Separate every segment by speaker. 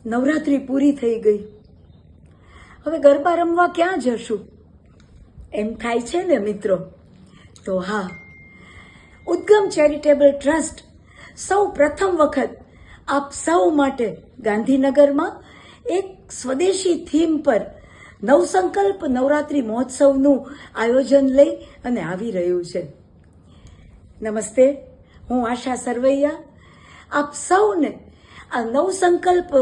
Speaker 1: નવરાત્રિ પૂરી થઈ ગઈ. હવે ગરબા રમવા ક્યાં જશું એમ થાય છે ને મિત્રો? તો હા, ઉદ્ગમ ચેરિટેબલ ટ્રસ્ટ સૌ પ્રથમ વખત આપ સૌ માટે ગાંધીનગરમાં એક સ્વદેશી થીમ પર નવસંકલ્પ નવરાત્રિ મહોત્સવનું આયોજન લઈ અને આવી રહ્યું છે. નમસ્તે, હું આશા સરવૈયા આપ સૌને આ નવસંકલ્પ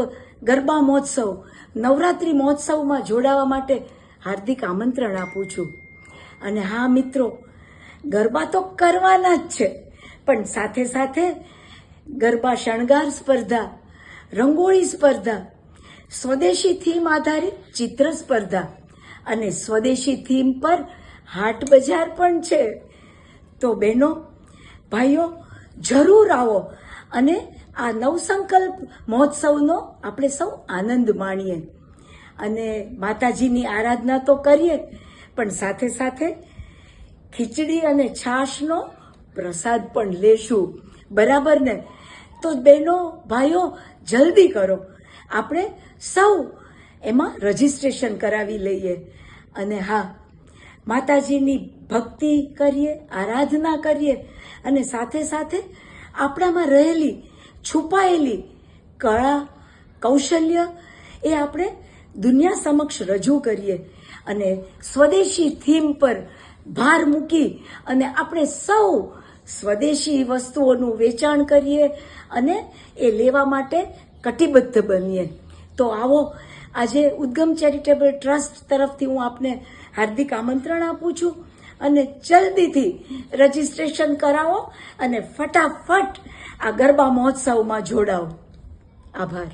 Speaker 1: ગરબા મહોત્સવ નવરાત્રિ મહોત્સવમાં જોડાવા માટે હાર્દિક આમંત્રણ આપું છું. અને હા મિત્રો, ગરબા તો કરવાના જ છે, પણ સાથે સાથે ગરબા શણગાર સ્પર્ધા, રંગોળી સ્પર્ધા, સ્વદેશી થીમ આધારિત ચિત્ર સ્પર્ધા અને સ્વદેશી થીમ પર હાટ બજાર પણ છે. તો બહેનો ભાઈઓ, જરૂર આવો અને આ નવસંકલ્પ મહોત્સવનો આપણે સૌ આનંદ માણીએ અને માતાજીની આરાધના તો કરીએ, પણ સાથે સાથે ખીચડી અને છાશનો પ્રસાદ પણ લેશું. બરાબર ને? તો બહેનો ભાઈઓ, જલ્દી કરો, આપણે સૌ એમાં રજીસ્ટ્રેશન કરાવી લઈએ. અને હા, માતાજીની ભક્તિ કરીએ, આરાધના કરીએ અને સાથે સાથે આપણામાં રહેલી છુપાયેલી કળા કૌશલ્ય એ આપણે દુનિયા સમક્ષ રજૂ કરીએ અને સ્વદેશી થીમ પર ભાર મૂકી અને આપણે સૌ સ્વદેશી વસ્તુઓનું વેચાણ કરીએ અને એ લેવા માટે કટિબદ્ધ બનીએ. તો આવો, આજે ઉદ્ગમ ચેરિટેબલ ટ્રસ્ટ તરફથી હું આપને હાર્દિક આમંત્રણ આપું છું અને જલ્દીથી રજીસ્ટ્રેશન કરાવો અને ફટાફટ આ ગરબા મહોત્સવમાં જોડાઓ. આભાર.